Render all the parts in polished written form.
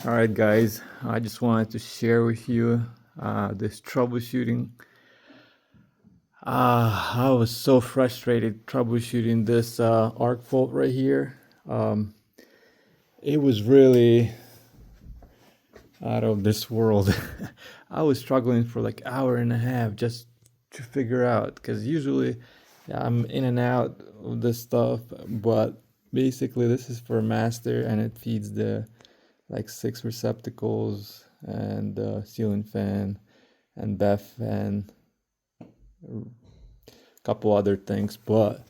All right, guys, I just wanted to share with you this troubleshooting. I was so frustrated troubleshooting this arc fault right here. Um, it was really out of this world. I was struggling for like hour and a half just to figure out, because usually I'm in and out of this stuff, but basically this is for a master and it feeds the like 6 receptacles and ceiling fan and bath fan, a couple other things, but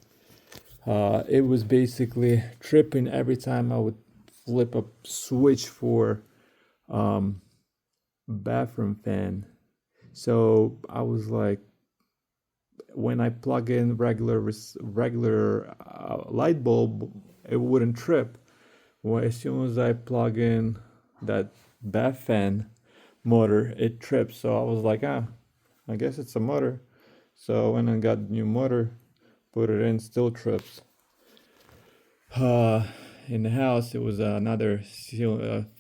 it was basically tripping every time I would flip a switch for bathroom fan. So I was like, when I plug in regular light bulb, it wouldn't trip. Well, as soon as I plug in that bath fan motor, it trips. So I was like, I guess it's a motor. So when I got new motor, put it in, still trips. In the house, it was another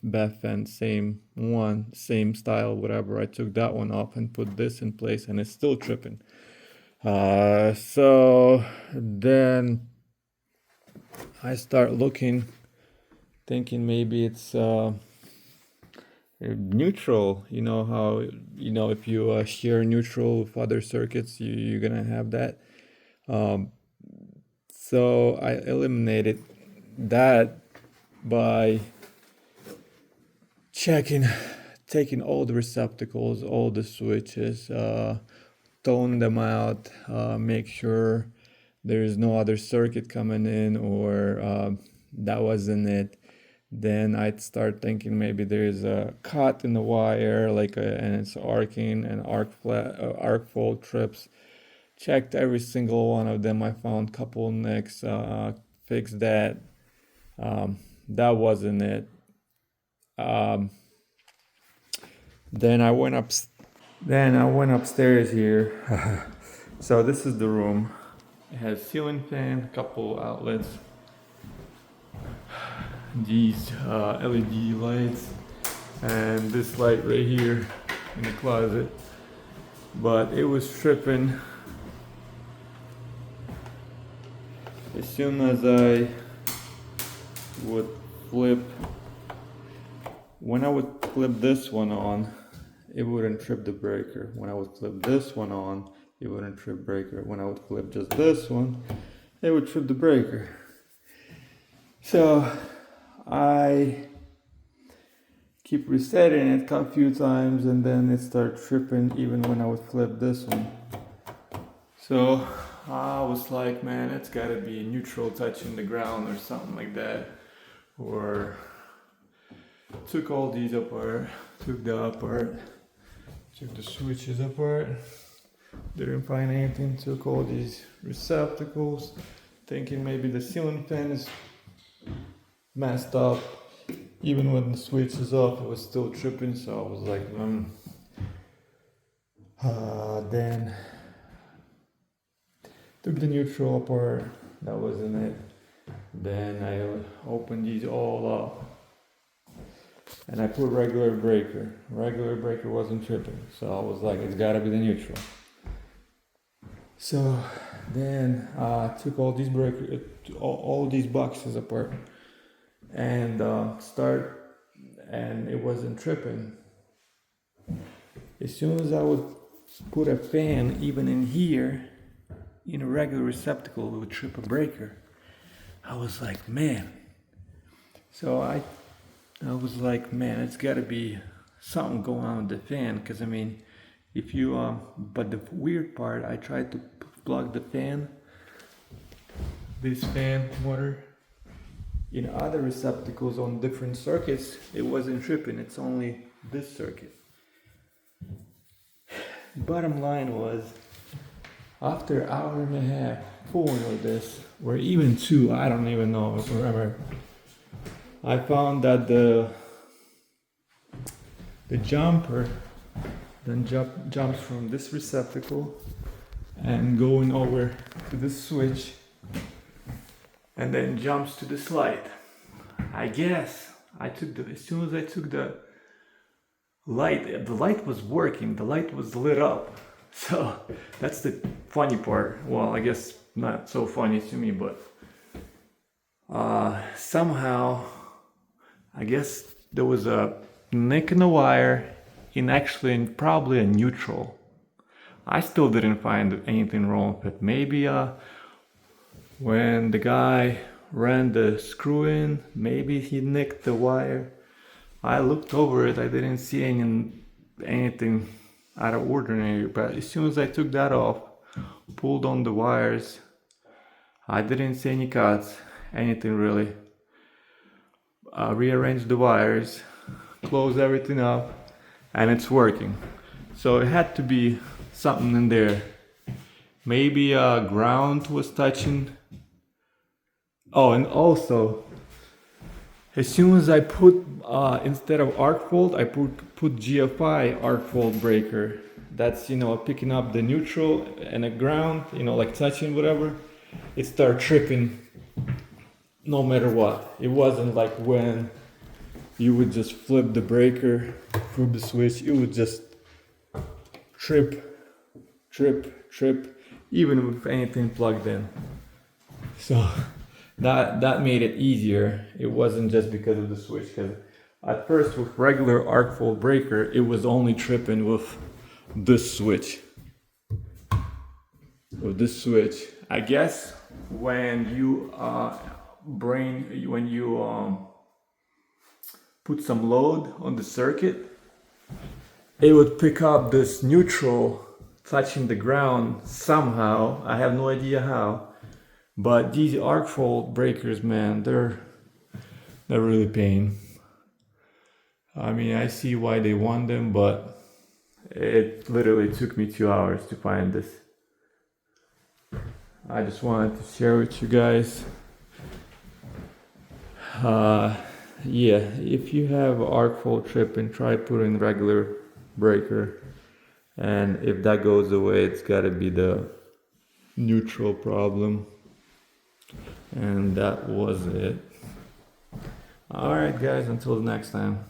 bath fan, same one, same style, whatever. I took that one off and put this in place, and it's still tripping. So then I start looking, thinking maybe it's neutral. You know how, if you share neutral with other circuits, you're gonna have that. So I eliminated that by taking all the receptacles, all the switches, tone them out, make sure there is no other circuit coming in, or that wasn't it. Then I'd start thinking maybe there's a cut in the wire, and it's arcing, and arc fault trips. Checked every single one of them. I found couple nicks, fixed that. That wasn't it. Um, then I went upstairs here. So this is the room. It has ceiling fan, couple outlets, these LED lights, and this light right here in the closet. But it was tripping. As soon as I would when I would flip this one on, it wouldn't trip the breaker. When I would flip this one on, it wouldn't trip breaker. When I would flip just this one, it would trip the breaker. So I keep resetting it a few times, and then it started tripping even when I would flip this one. So I was like, man, it's gotta be neutral touching the ground or something like that. Or took all these apart, took the switches apart, didn't find anything, took all these receptacles, thinking maybe the ceiling fan is messed up. Even when the switch is off, it was still tripping, so I was like, then took the neutral apart, that wasn't it. Then I opened these all up and I put regular breaker. Regular breaker wasn't tripping, so I was like, it's gotta be the neutral. So then I took all these all these boxes apart and and it wasn't tripping. As soon as I would put a fan even in here, in a regular receptacle, it would trip a breaker. I was like, man. So I was like, man, it's gotta be something going on with the fan, because I mean, if you but the weird part, I tried to plug the fan, this fan motor, in other receptacles on different circuits. It wasn't tripping, it's only this circuit. Bottom line was, after an hour and a half fooling with this, or even 2, I don't even know, whatever, I found that the jumper then jumps from this receptacle and going over to the switch, and then jumps to this light. I guess as soon as I took the light was working, the light was lit up. So that's the funny part. Well, I guess not so funny to me, but somehow I guess there was a nick in the wire probably a neutral. I still didn't find anything wrong with it. Maybe when the guy ran the screw in, maybe he nicked the wire. I looked over it, I didn't see anything out of ordinary, but as soon as I took that off, pulled on the wires, I didn't see any cuts, anything really. Rearranged the wires, closed everything up, and it's working. So it had to be something in there. Maybe ground was touching. Oh, and also, as soon as I put, instead of arc fault, I put GFI arc fault breaker. That's, picking up the neutral and a ground, like touching whatever. It started tripping no matter what. It wasn't like when you would just flip the breaker, flip the switch, it would just trip, even with anything plugged in. So that made it easier. It wasn't just because of the switch, because at first with regular arc fault breaker, it was only tripping with this switch. I guess when you put some load on the circuit, it would pick up this neutral touching the ground somehow. I have no idea how, but these arc fault breakers, man, they're really pain. I mean, I see why they want them, but it literally took me 2 hours to find this. I just wanted to share with you guys. Yeah, if you have arc fault tripping, try putting regular breaker, and if that goes away, it's got to be the neutral problem. And that was it. Alright guys, until the next time.